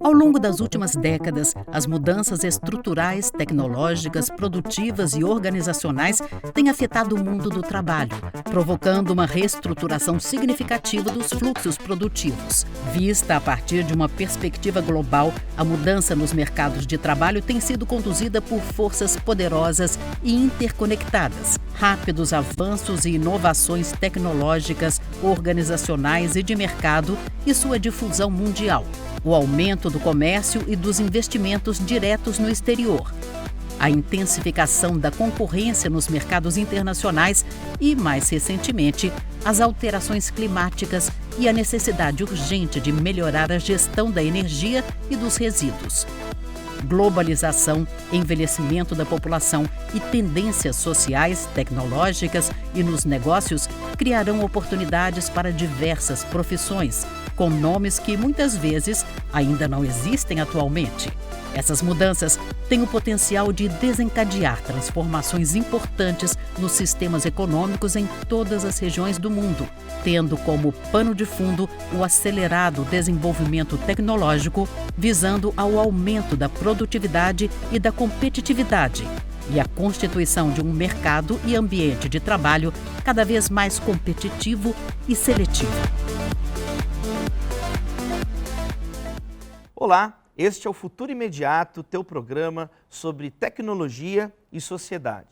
Ao longo das últimas décadas, as mudanças estruturais, tecnológicas, produtivas e organizacionais têm afetado o mundo do trabalho, provocando uma reestruturação significativa dos fluxos produtivos. Vista a partir de uma perspectiva global, a mudança nos mercados de trabalho tem sido conduzida por forças poderosas e interconectadas. Rápidos avanços e inovações tecnológicas, organizacionais e de mercado e sua difusão mundial. O aumento do comércio e dos investimentos diretos no exterior. A intensificação da concorrência nos mercados internacionais e, mais recentemente, as alterações climáticas e a necessidade urgente de melhorar a gestão da energia e dos resíduos. Globalização, envelhecimento da população e tendências sociais, tecnológicas e nos negócios criarão oportunidades para diversas profissões, com nomes que muitas vezes ainda não existem atualmente. Essas mudanças têm o potencial de desencadear transformações importantes nos sistemas econômicos em todas as regiões do mundo, tendo como pano de fundo o acelerado desenvolvimento tecnológico, visando ao aumento da produtividade e da competitividade, e a constituição de um mercado e ambiente de trabalho cada vez mais competitivo e seletivo. Olá, este é o Futuro Imediato, teu programa sobre tecnologia e sociedade.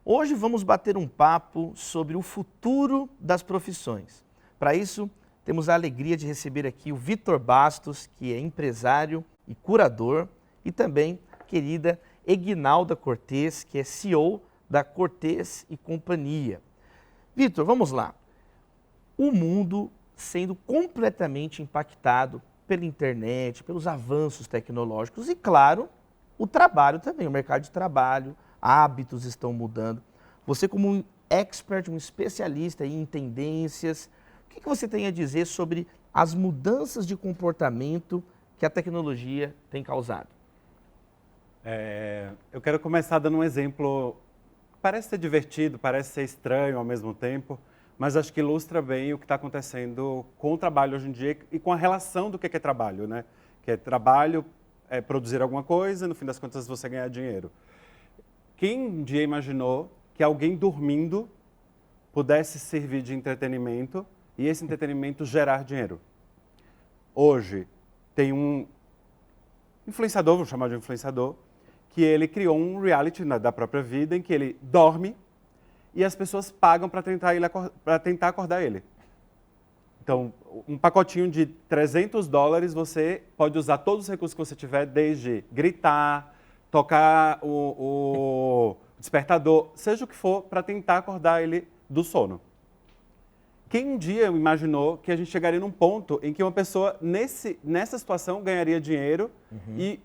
Hoje vamos bater um papo sobre o futuro das profissões. Para isso, temos a alegria de receber aqui o Vitor Bastos, que é empresário e curador, e também a querida Eguinalda Cortez, que é CEO da Cortez e Companhia. Vitor, vamos lá. O mundo sendo completamente impactado pela internet, pelos avanços tecnológicos e, claro, o trabalho também, o mercado de trabalho, hábitos estão mudando. Você como um expert, um especialista em tendências, o que você tem a dizer sobre as mudanças de comportamento que a tecnologia tem causado? Eu quero começar dando um exemplo, parece ser divertido, parece ser estranho ao mesmo tempo, mas acho que ilustra bem o que está acontecendo com o trabalho hoje em dia e com a relação do que é trabalho, né? Que é trabalho, é produzir alguma coisa, no fim das contas você ganhar dinheiro. Quem um dia imaginou que alguém dormindo pudesse servir de entretenimento e esse entretenimento gerar dinheiro? Hoje tem um influenciador, vou chamar de influenciador, que ele criou um reality da própria vida em que ele dorme e as pessoas pagam para tentar acordar ele. Então, um pacotinho de $300, você pode usar todos os recursos que você tiver, desde gritar, tocar o despertador, seja o que for, para tentar acordar ele do sono. Quem um dia imaginou que a gente chegaria num ponto em que uma pessoa nessa situação ganharia dinheiro e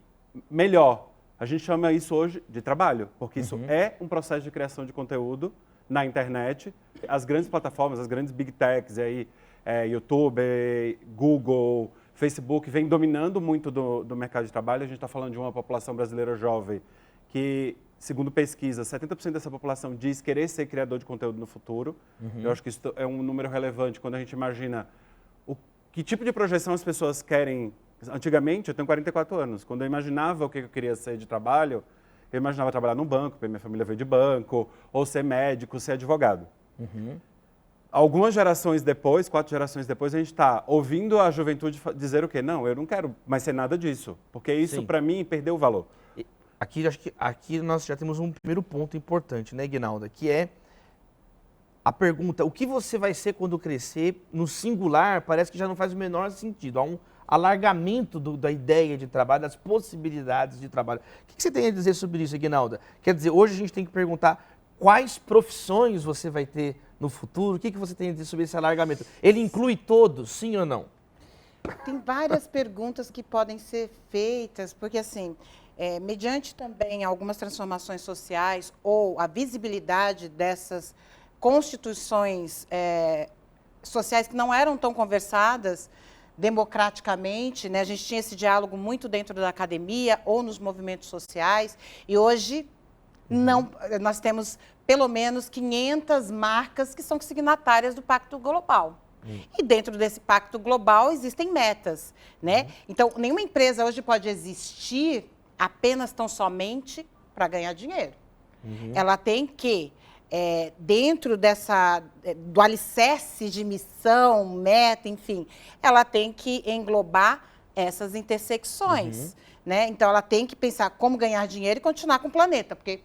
melhor? A gente chama isso hoje de trabalho, porque isso é um processo de criação de conteúdo na internet. As grandes plataformas, as grandes big techs, aí, YouTube, Google, Facebook, vem dominando muito do mercado de trabalho. A gente está falando de uma população brasileira jovem que, segundo pesquisa, 70% dessa população diz querer ser criador de conteúdo no futuro. Eu acho que isso é um número relevante quando a gente imagina que tipo de projeção as pessoas querem. Antigamente, eu tenho 44 anos, quando eu imaginava o que eu queria ser de trabalho, eu imaginava trabalhar num banco, porque minha família veio de banco, ou ser médico, ser advogado. Algumas gerações depois, 4 gerações depois, a gente está ouvindo a juventude dizer o quê? Não, eu não quero mais ser nada disso, porque isso, para mim, perdeu o valor. Aqui nós já temos um primeiro ponto importante, né, Eguinalda? Que é a pergunta, o que você vai ser quando crescer? No singular, parece que já não faz o menor sentido. Há um alargamento da ideia de trabalho, das possibilidades de trabalho. O que você tem a dizer sobre isso, Eguinalda? Quer dizer, hoje a gente tem que perguntar quais profissões você vai ter no futuro, o que você tem a dizer sobre esse alargamento? Ele inclui todos, sim ou não? Tem várias perguntas que podem ser feitas, porque assim, mediante também algumas transformações sociais ou a visibilidade dessas constituições sociais que não eram tão conversadas democraticamente, né? A gente tinha esse diálogo muito dentro da academia ou nos movimentos sociais, e hoje nós temos pelo menos 500 marcas que são signatárias do Pacto Global. E dentro desse pacto global existem metas, né? Então, nenhuma empresa hoje pode existir apenas tão somente para ganhar dinheiro. Ela tem que, dentro do alicerce de missão, meta, enfim, ela tem que englobar essas intersecções, né? Então, ela tem que pensar como ganhar dinheiro e continuar com o planeta, porque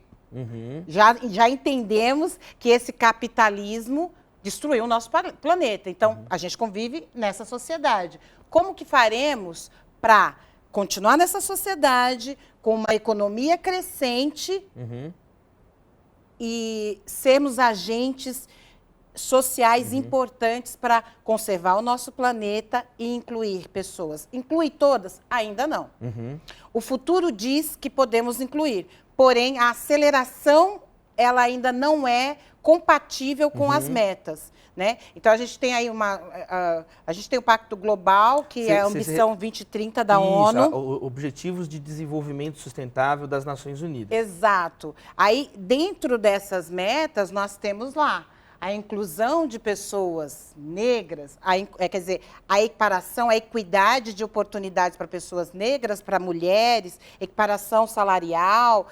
já entendemos que esse capitalismo destruiu o nosso planeta. Então, a gente convive nessa sociedade. Como que faremos para continuar nessa sociedade com uma economia crescente e sermos agentes sociais importantes para conservar o nosso planeta e incluir pessoas? Incluir todas? Ainda não. O futuro diz que podemos incluir, porém, a aceleração ela ainda não é compatível com as metas, né? Então, a gente tem aí a gente tem o Pacto Global, que é a Ambição 2030 da ONU. Objetivos de Desenvolvimento Sustentável das Nações Unidas. Exato. Aí, dentro dessas metas, nós temos lá a inclusão de pessoas negras, quer dizer, a equiparação, a equidade de oportunidades para pessoas negras, para mulheres, equiparação salarial.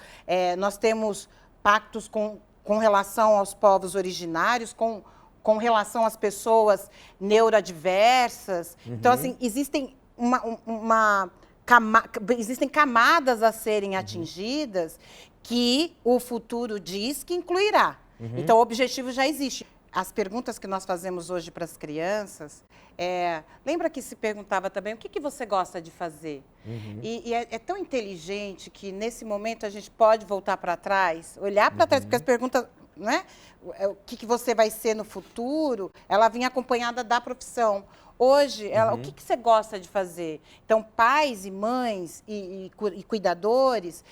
Nós temos pactos com relação aos povos originários, com relação às pessoas neurodiversas. Então, assim, existem existem camadas a serem atingidas que o futuro diz que incluirá. Então, o objetivo já existe. As perguntas que nós fazemos hoje para as crianças, lembra que se perguntava também o que você gosta de fazer? E é tão inteligente que, nesse momento, a gente pode voltar para trás, olhar para trás, porque as perguntas, né? O que você vai ser no futuro, ela vinha acompanhada da profissão. Hoje, o que você gosta de fazer? Então, pais e mães e cuidadores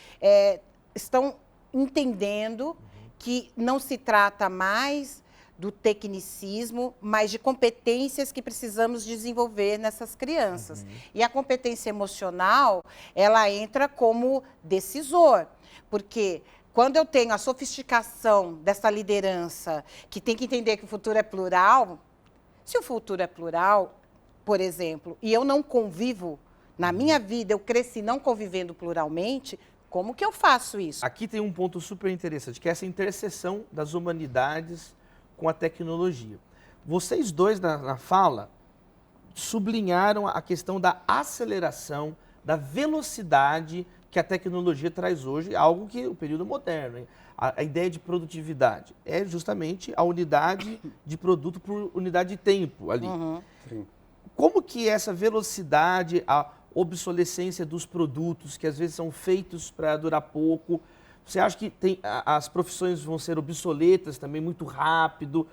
estão entendendo que não se trata mais do tecnicismo, mas de competências que precisamos desenvolver nessas crianças. E a competência emocional, ela entra como decisor, porque quando eu tenho a sofisticação dessa liderança, que tem que entender que o futuro é plural, se o futuro é plural, por exemplo, e eu não convivo, na minha vida eu cresci não convivendo pluralmente, como que eu faço isso? Aqui tem um ponto super interessante, que é essa interseção das humanidades com a tecnologia. Vocês dois, na fala, sublinharam a questão da aceleração, da velocidade que a tecnologia traz hoje, algo que o período moderno, hein? A ideia de produtividade é justamente a unidade de produto por unidade de tempo ali. Como que essa velocidade, a obsolescência dos produtos, que às vezes são feitos para durar pouco, você acha que as profissões vão ser obsoletas também muito rápido?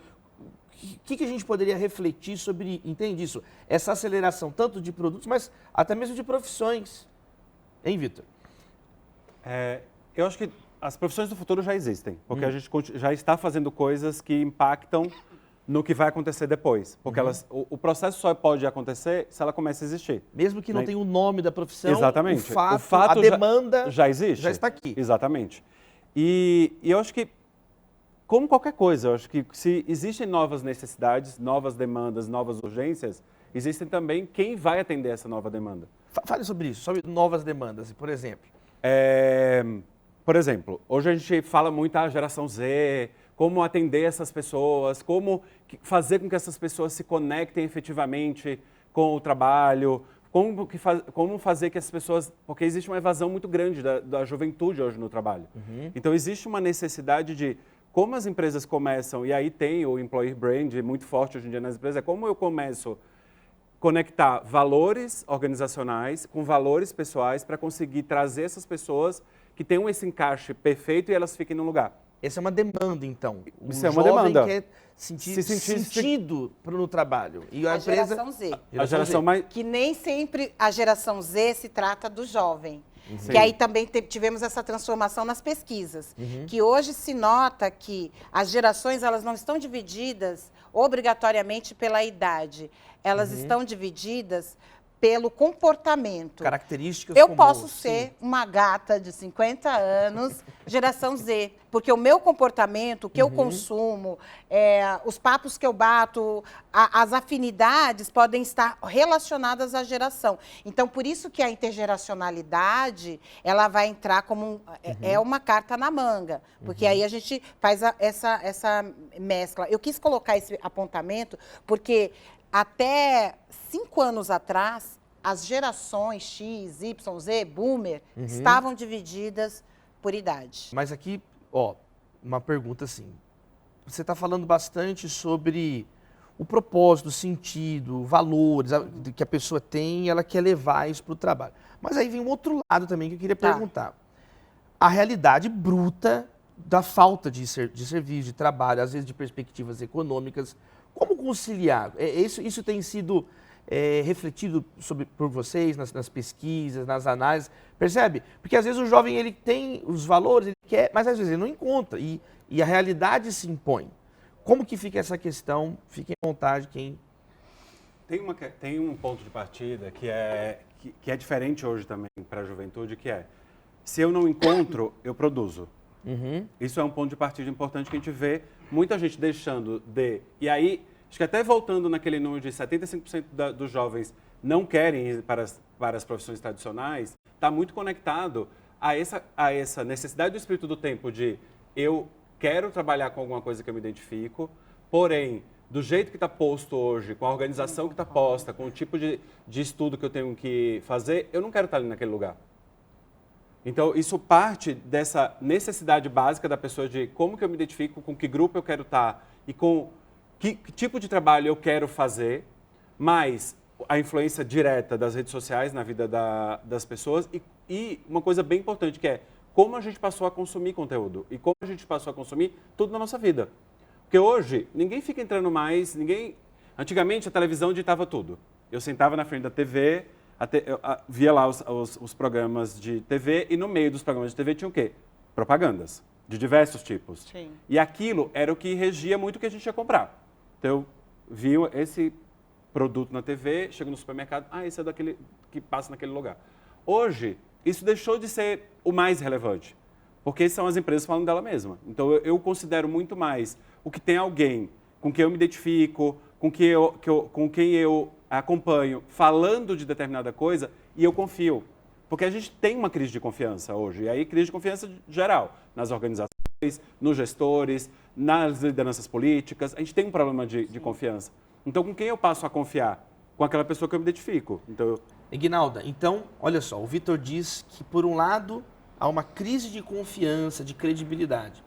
O que a gente poderia refletir sobre, entende isso? Essa aceleração tanto de produtos, mas até mesmo de profissões. Hein, Vitor? Eu acho que as profissões do futuro já existem, porque a gente já está fazendo coisas que impactam no que vai acontecer depois. Porque o processo só pode acontecer se ela começa a existir. Mesmo que não tenha o nome da profissão, exatamente. O fato a demanda já existe. Já está aqui. Exatamente. E eu acho que, como qualquer coisa, eu acho que se existem novas necessidades, novas demandas, novas urgências, existem também quem vai atender essa nova demanda. Fale sobre isso, sobre novas demandas, por exemplo. Por exemplo, hoje a gente fala muito da geração Z, como atender essas pessoas, como fazer com que essas pessoas se conectem efetivamente com o trabalho, como fazer que as pessoas... Porque existe uma evasão muito grande da juventude hoje no trabalho. Então, existe uma necessidade de como as empresas começam, e aí tem o employer brand muito forte hoje em dia nas empresas, é como eu começo a conectar valores organizacionais com valores pessoais para conseguir trazer essas pessoas que tenham esse encaixe perfeito e elas fiquem no lugar. Essa é uma demanda, então. Isso é uma demanda. Quer sentir sentido no trabalho. E a empresa... geração Z. A geração mais... Que nem sempre a geração Z se trata do jovem. Sim. Que aí também tivemos essa transformação nas pesquisas. Que hoje se nota que as gerações elas não estão divididas obrigatoriamente pela idade. Elas estão divididas pelo comportamento. Características Eu como, posso sim. ser uma gata de 50 anos, geração Z, porque o meu comportamento, o que eu consumo, os papos que eu bato, as afinidades podem estar relacionadas à geração. Então, por isso que a intergeracionalidade, ela vai entrar como é uma carta na manga, porque aí a gente faz essa mescla. Eu quis colocar esse apontamento porque até 5 anos atrás, as gerações X, Y, Z, Boomer, estavam divididas por idade. Mas aqui, ó, uma pergunta assim. Você está falando bastante sobre o propósito, o sentido, valores que a pessoa tem e ela quer levar isso para o trabalho. Mas aí vem um outro lado também que eu queria perguntar. A realidade bruta da falta de serviço, de trabalho, às vezes de perspectivas econômicas. Como conciliar? Isso tem sido refletido por vocês nas pesquisas, nas análises, percebe? Porque às vezes o jovem ele tem os valores, ele quer, mas às vezes ele não encontra e a realidade se impõe. Como que fica essa questão? Fique à vontade quem... Tem um ponto de partida que é diferente hoje também para a juventude, que é, se eu não encontro, eu produzo. Isso é um ponto de partida importante que a gente vê muita gente deixando de... E aí, acho que até voltando naquele número de 75% dos jovens não querem ir para as profissões tradicionais, está muito conectado a essa necessidade do espírito do tempo de eu quero trabalhar com alguma coisa que eu me identifico, porém, do jeito que está posto hoje, com a organização que está posta, com o tipo de estudo que eu tenho que fazer, eu não quero estar ali naquele lugar. Então, isso parte dessa necessidade básica da pessoa de como que eu me identifico, com que grupo eu quero estar e com que tipo de trabalho eu quero fazer, mas a influência direta das redes sociais na vida das pessoas e uma coisa bem importante que é como a gente passou a consumir conteúdo e como a gente passou a consumir tudo na nossa vida. Porque hoje, ninguém fica entrando mais, Antigamente, a televisão ditava tudo. Eu sentava na frente da TV... eu via lá os programas de TV e no meio dos programas de TV tinha o quê? Propagandas, de diversos tipos. Sim. E aquilo era o que regia muito o que a gente ia comprar. Então, eu vi esse produto na TV, chego no supermercado, esse é daquele que passa naquele lugar. Hoje, isso deixou de ser o mais relevante, porque são as empresas falando dela mesma. Então, eu considero muito mais o que tem alguém com quem eu me identifico, com quem eu acompanho, falando de determinada coisa e eu confio. Porque a gente tem uma crise de confiança hoje, e aí crise de confiança geral, nas organizações, nos gestores, nas lideranças políticas, a gente tem um problema de confiança. Então, com quem eu passo a confiar? Com aquela pessoa que eu me identifico. Então, Ignalda, então, olha só, o Vitor diz que, por um lado, há uma crise de confiança, de credibilidade.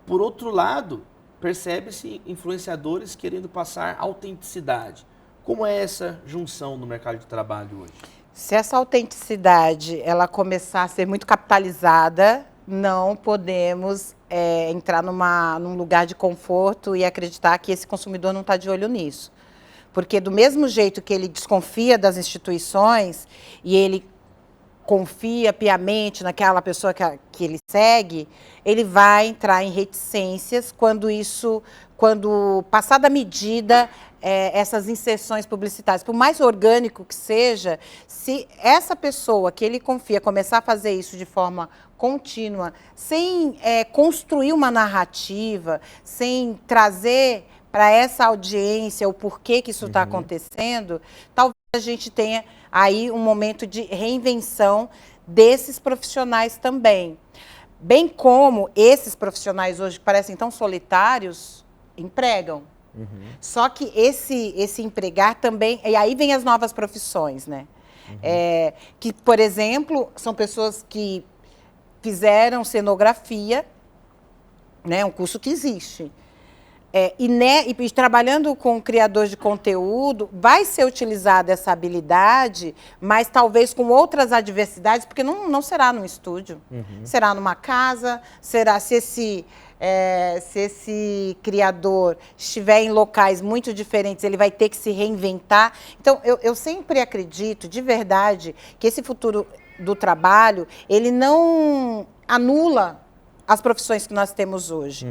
Por outro lado, percebe-se influenciadores querendo passar autenticidade. Como é essa junção no mercado de trabalho hoje? Se essa autenticidade ela começar a ser muito capitalizada, não podemos entrar num lugar de conforto e acreditar que esse consumidor não está de olho nisso. Porque do mesmo jeito que ele desconfia das instituições e ele confia piamente naquela pessoa que ele segue, ele vai entrar em reticências quando passar da medida, essas inserções publicitárias, por mais orgânico que seja, se essa pessoa que ele confia começar a fazer isso de forma contínua, sem construir uma narrativa, sem trazer para essa audiência o porquê que isso está acontecendo, talvez a gente tenha aí um momento de reinvenção desses profissionais também. Bem como esses profissionais hoje que parecem tão solitários, empregam. Só que esse empregar também... E aí vem as novas profissões, né? Que, por exemplo, são pessoas que fizeram cenografia, né? Um curso que existe. E trabalhando com criadores de conteúdo, vai ser utilizada essa habilidade, mas talvez com outras adversidades, porque não será num estúdio, será numa casa, será se esse criador estiver em locais muito diferentes, ele vai ter que se reinventar. Então, eu sempre acredito, de verdade, que esse futuro do trabalho, ele não anula as profissões que nós temos hoje.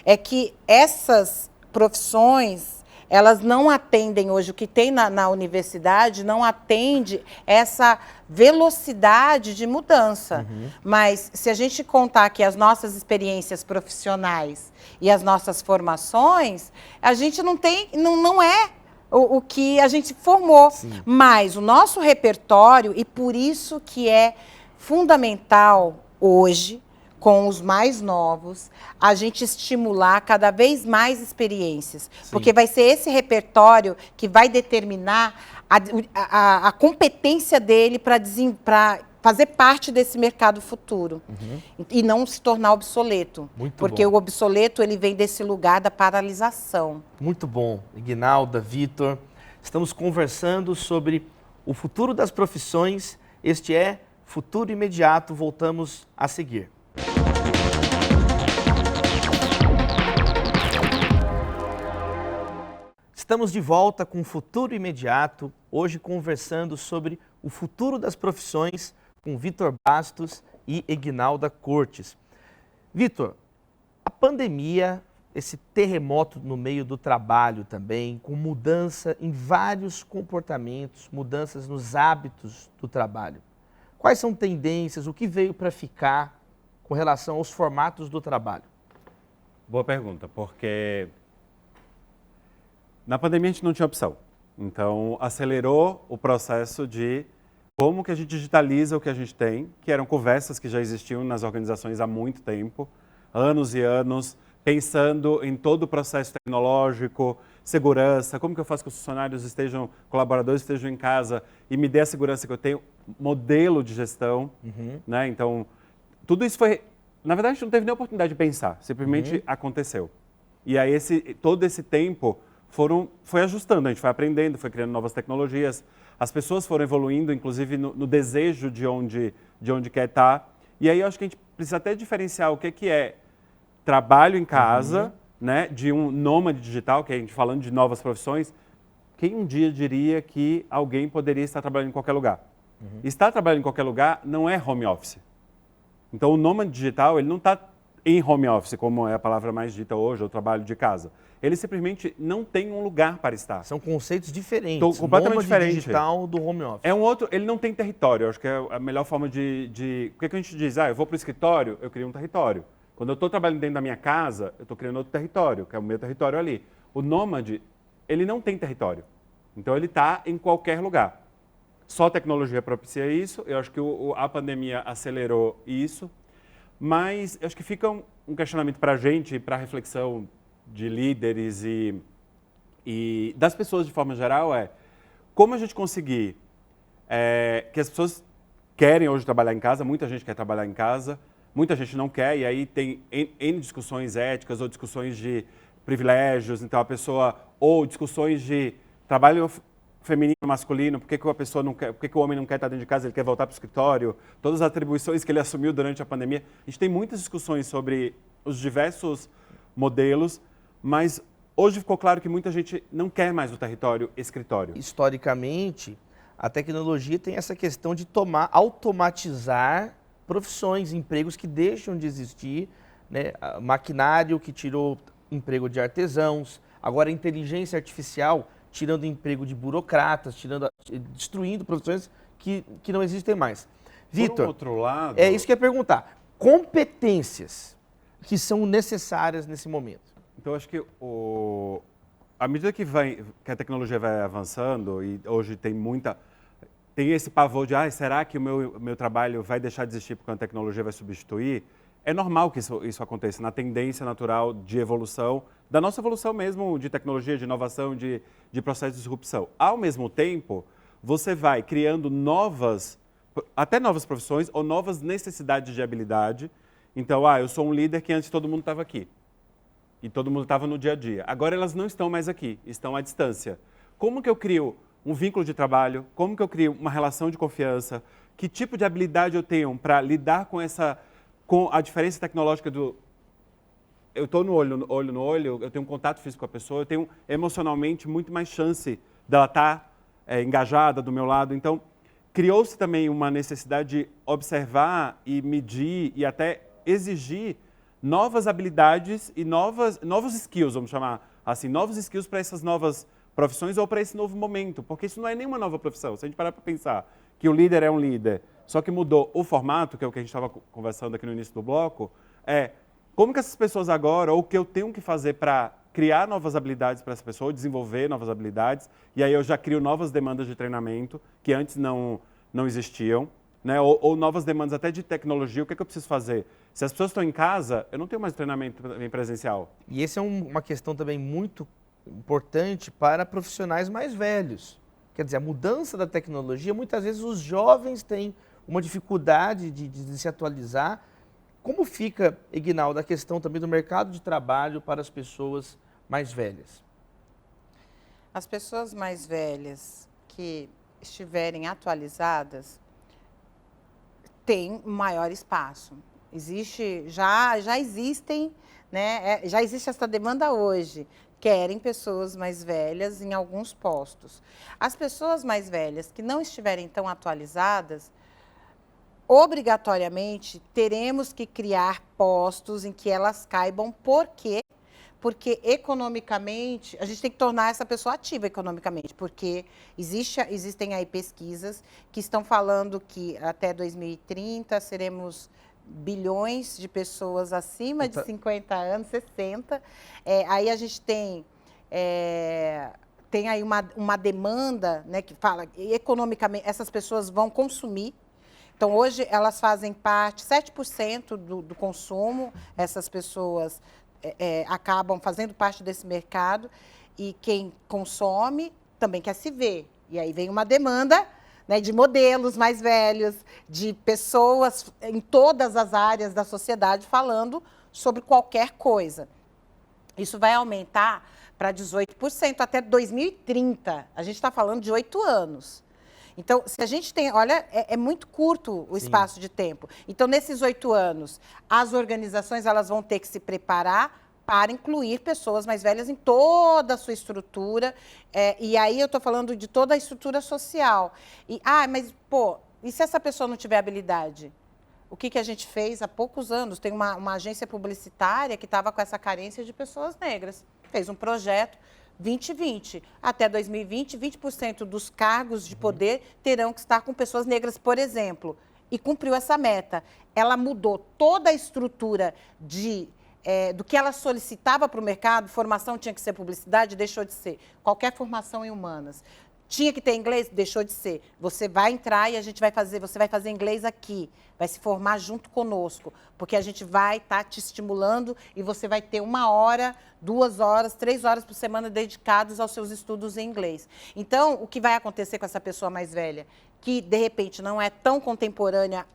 É que essas profissões, elas não atendem hoje, o que tem na universidade não atende essa velocidade de mudança. Mas se a gente contar aqui as nossas experiências profissionais e as nossas formações, a gente não é o que a gente formou. Sim. Mas o nosso repertório, e por isso que é fundamental hoje, com os mais novos, a gente estimular cada vez mais experiências. Sim. Porque vai ser esse repertório que vai determinar a competência dele para fazer parte desse mercado futuro. E não se tornar obsoleto. Muito porque bom. O obsoleto ele vem desse lugar da paralisação. Muito bom. Ignalda, Vitor, estamos conversando sobre o futuro das profissões. Este é Futuro Imediato. Voltamos a seguir. Estamos de volta com o Futuro Imediato, hoje conversando sobre o futuro das profissões com Vitor Bastos e Ignalda Cortes. Vitor, a pandemia, esse terremoto no meio do trabalho também, com mudança em vários comportamentos, mudanças nos hábitos do trabalho. Quais são tendências, o que veio para ficar com relação aos formatos do trabalho? Boa pergunta, porque na pandemia a gente não tinha opção. Então, acelerou o processo de como que a gente digitaliza o que a gente tem, que eram conversas que já existiam nas organizações há muito tempo, anos e anos, pensando em todo o processo tecnológico, segurança, como que eu faço que os funcionários colaboradores estejam em casa e me dê a segurança que eu tenho, modelo de gestão, né? Então, tudo isso foi, na verdade, a gente não teve nem oportunidade de pensar, simplesmente aconteceu. E aí, todo esse tempo foi ajustando, a gente foi aprendendo, foi criando novas tecnologias, as pessoas foram evoluindo, inclusive no desejo de onde quer estar. E aí eu acho que a gente precisa até diferenciar o que é trabalho em casa, né, de um nômade digital, que a gente falando de novas profissões. Quem um dia diria que alguém poderia estar trabalhando em qualquer lugar? Estar trabalhando em qualquer lugar não é home office. Então o nômade digital, ele não está em home office, como é a palavra mais dita hoje, ou trabalho de casa. Ele simplesmente não tem um lugar para estar. São conceitos diferentes. Completamente diferente. Digital do home office. É um outro, ele não tem território. Eu acho que é a melhor forma de... Por que a gente diz, eu vou para o escritório, eu crio um território. Quando eu estou trabalhando dentro da minha casa, eu estou criando outro território, que é o meu território ali. O nômade, ele não tem território. Então ele está em qualquer lugar. Só a tecnologia propicia isso. Eu acho que a pandemia acelerou isso. Mas eu acho que fica um questionamento para a gente, para a reflexão de líderes e das pessoas de forma geral, como a gente conseguir que as pessoas querem hoje trabalhar em casa, muita gente quer trabalhar em casa, muita gente não quer, e aí tem N discussões éticas ou discussões de privilégios, então a pessoa, ou discussões de trabalho feminino, masculino, por que a pessoa não quer, por que o homem não quer estar dentro de casa, ele quer voltar para o escritório, todas as atribuições que ele assumiu durante a pandemia. A gente tem muitas discussões sobre os diversos modelos, mas hoje ficou claro que muita gente não quer mais o território escritório. Historicamente, a tecnologia tem essa questão de automatizar profissões, empregos que deixam de existir, né? Maquinário que tirou emprego de artesãos, agora a inteligência artificial tirando emprego de burocratas, destruindo profissões que não existem mais. Vitor, outro lado, é isso que eu ia perguntar. Competências que são necessárias nesse momento. Então, acho que à medida que a tecnologia vai avançando, e hoje tem esse pavor de, será que o meu trabalho vai deixar de existir porque a tecnologia vai substituir? É normal que isso aconteça, na tendência natural de evolução, da nossa evolução mesmo, de tecnologia, de inovação, de processo de disrupção. Ao mesmo tempo, você vai criando até novas profissões ou novas necessidades de habilidade. Então, eu sou um líder que antes todo mundo estava aqui. E todo mundo estava no dia a dia. Agora elas não estão mais aqui, estão à distância. Como que eu crio um vínculo de trabalho? Como que eu crio uma relação de confiança? Que tipo de habilidade eu tenho para lidar com a diferença tecnológica eu estou no olho no olho, eu tenho um contato físico com a pessoa, eu tenho emocionalmente muito mais chance dela estar engajada do meu lado. Então, criou-se também uma necessidade de observar e medir e até exigir novas habilidades e novos skills, vamos chamar, assim, novos skills para essas novas profissões ou para esse novo momento, porque isso não é nenhuma nova profissão. Se a gente parar para pensar que o líder é um líder, só que mudou o formato, que é o que a gente estava conversando aqui no início do bloco, como que essas pessoas agora, ou o que eu tenho que fazer para criar novas habilidades para essa pessoa, desenvolver novas habilidades, e aí eu já crio novas demandas de treinamento que antes não existiam, né? Ou novas demandas até de tecnologia, o que é que eu preciso fazer? Se as pessoas estão em casa, eu não tenho mais treinamento em presencial. E essa é uma questão também muito importante para profissionais mais velhos. Quer dizer, a mudança da tecnologia, muitas vezes os jovens têm uma dificuldade de se atualizar. Como fica, Ignaldo, a questão também do mercado de trabalho para as pessoas mais velhas? As pessoas mais velhas que estiverem atualizadas têm maior espaço. Já existem, né? Já existe essa demanda hoje. Querem pessoas mais velhas em alguns postos. As pessoas mais velhas que não estiverem tão atualizadas, obrigatoriamente teremos que criar postos em que elas caibam. Por quê? Porque economicamente, a gente tem que tornar essa pessoa ativa economicamente, porque existem aí pesquisas que estão falando que até 2030 seremos bilhões de pessoas acima de 50 anos, 60. Aí a gente tem aí uma demanda, né, que fala que economicamente essas pessoas vão consumir. Então, hoje, elas fazem parte, 7% do consumo, essas pessoas acabam fazendo parte desse mercado, e quem consome também quer se ver. E aí vem uma demanda, né, de modelos mais velhos, de pessoas em todas as áreas da sociedade falando sobre qualquer coisa. Isso vai aumentar para 18% até 2030. A gente está falando de 8 anos. Então, se a gente tem, olha, é muito curto o espaço de tempo. Então, nesses 8 anos, as organizações elas vão ter que se preparar para incluir pessoas mais velhas em toda a sua estrutura. E aí eu estou falando de toda a estrutura social. Mas, e se essa pessoa não tiver habilidade? O que a gente fez há poucos anos? Tem uma agência publicitária que estava com essa carência de pessoas negras. Fez um projeto 2020. Até 2020, 20% dos cargos de poder terão que estar com pessoas negras, por exemplo. E cumpriu essa meta. Ela mudou toda a estrutura do que ela solicitava para o mercado. Formação tinha que ser publicidade, deixou de ser. Qualquer formação em humanas. Tinha que ter inglês? Deixou de ser. Você vai entrar e você vai fazer inglês aqui, vai se formar junto conosco, porque a gente vai estar te estimulando e você vai ter 1 hora, 2 horas, 3 horas por semana dedicados aos seus estudos em inglês. Então, o que vai acontecer com essa pessoa mais velha, que de repente não é tão contemporânea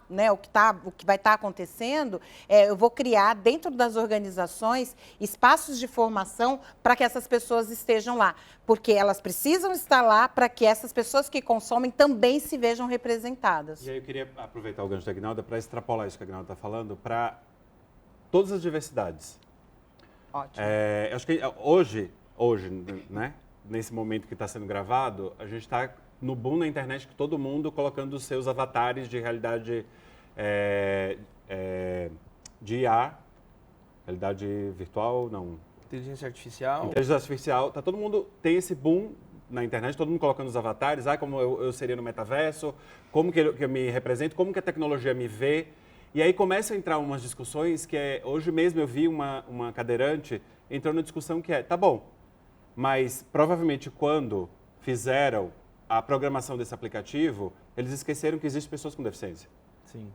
né, o que vai estar acontecendo, eu vou criar dentro das organizações espaços de formação para que essas pessoas estejam lá, porque elas precisam estar lá para que essas pessoas que consomem também se vejam representadas. E aí eu queria aproveitar o gancho da Ignalda para extrapolar isso que a Ignalda está falando para todas as diversidades. Ótimo. Acho que hoje, né, nesse momento que está sendo gravado, a gente está no boom na internet, que todo mundo colocando os seus avatares de realidade de IA, realidade virtual, não. Inteligência artificial. Inteligência artificial. Todo mundo tem esse boom na internet, todo mundo colocando os avatares, como eu seria no metaverso, como que eu me represento, como que a tecnologia me vê. E aí começam a entrar umas discussões que hoje mesmo eu vi uma cadeirante entrando na discussão que tá bom, mas provavelmente quando fizeram a programação desse aplicativo, eles esqueceram que existem pessoas com deficiência. Sim.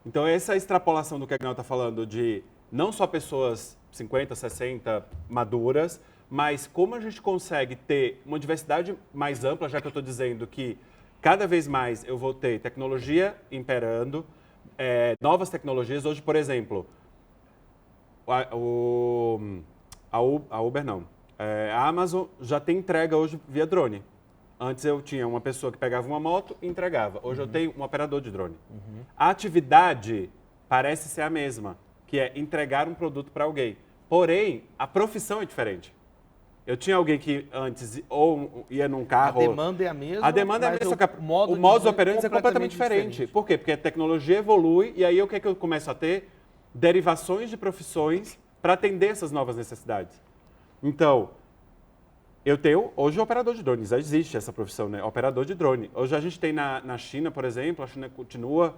Então, essa extrapolação do que a Ignalda está falando de não só pessoas 50, 60 maduras, mas como a gente consegue ter uma diversidade mais ampla, já que eu estou dizendo que cada vez mais eu vou ter tecnologia imperando, novas tecnologias. Hoje, por exemplo, a Uber não. A Amazon já tem entrega hoje via drone. Antes eu tinha uma pessoa que pegava uma moto e entregava. Hoje eu tenho um operador de drone. A atividade parece ser a mesma, que é entregar um produto para alguém. Porém, a profissão é diferente. Eu tinha alguém que antes ou ia num carro... A demanda é a mesma, a demanda é a mesma, o modus operandi é completamente diferente. Por quê? Porque a tecnologia evolui e aí o que é que eu começo a ter? Derivações de profissões para atender essas novas necessidades. Então, eu tenho hoje operador de drone, já existe essa profissão, né? Operador de drone. Hoje a gente tem na China, por exemplo, a China continua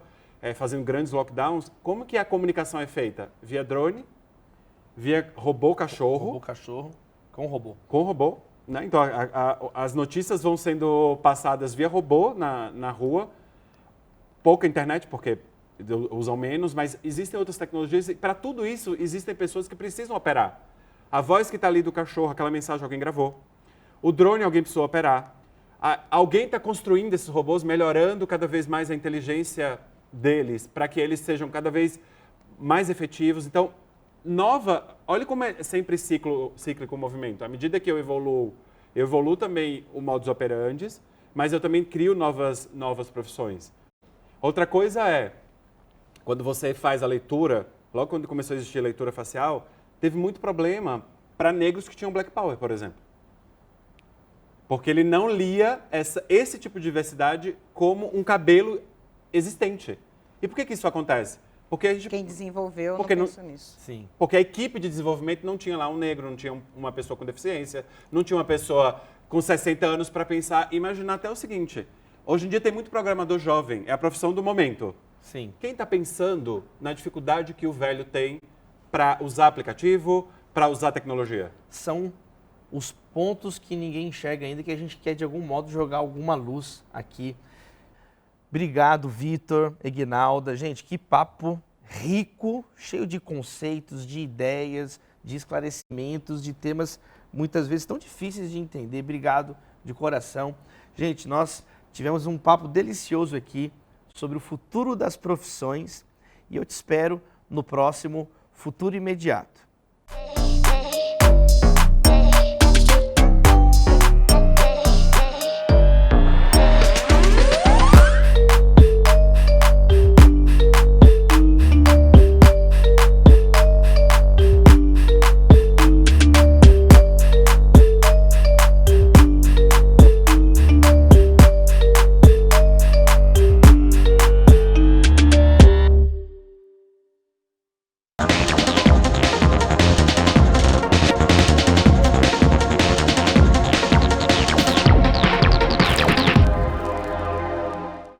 fazendo grandes lockdowns. Como que a comunicação é feita? Via drone, via robô cachorro. Robô cachorro com robô. Com robô, né? Então, as notícias vão sendo passadas via robô na rua. Pouca internet, porque usam menos, mas existem outras tecnologias. E para tudo isso, existem pessoas que precisam operar. A voz que está ali do cachorro, aquela mensagem alguém gravou. O drone alguém precisou operar. Alguém está construindo esses robôs, melhorando cada vez mais a inteligência deles, para que eles sejam cada vez mais efetivos. Então, olha como é sempre cíclico o movimento. À medida que eu evoluo também o modus operandi, mas eu também crio novas profissões. Outra coisa é, quando você faz a leitura, logo quando começou a existir a leitura facial, teve muito problema para negros que tinham Black Power, por exemplo. Porque ele não lia esse tipo de diversidade como um cabelo existente. E por que isso acontece? Porque quem desenvolveu não pensou nisso. Sim. Porque a equipe de desenvolvimento não tinha lá um negro, não tinha uma pessoa com deficiência, não tinha uma pessoa com 60 anos para pensar e imaginar até o seguinte. Hoje em dia tem muito programador jovem, é a profissão do momento. Sim. Quem está pensando na dificuldade que o velho tem para usar aplicativo, para usar tecnologia? São os pontos que ninguém enxerga ainda, que a gente quer de algum modo jogar alguma luz aqui. Obrigado, Vitor, Eguinalda. Gente, que papo rico, cheio de conceitos, de ideias, de esclarecimentos, de temas muitas vezes tão difíceis de entender. Obrigado de coração. Gente, nós tivemos um papo delicioso aqui sobre o futuro das profissões e eu te espero no próximo Futuro Imediato.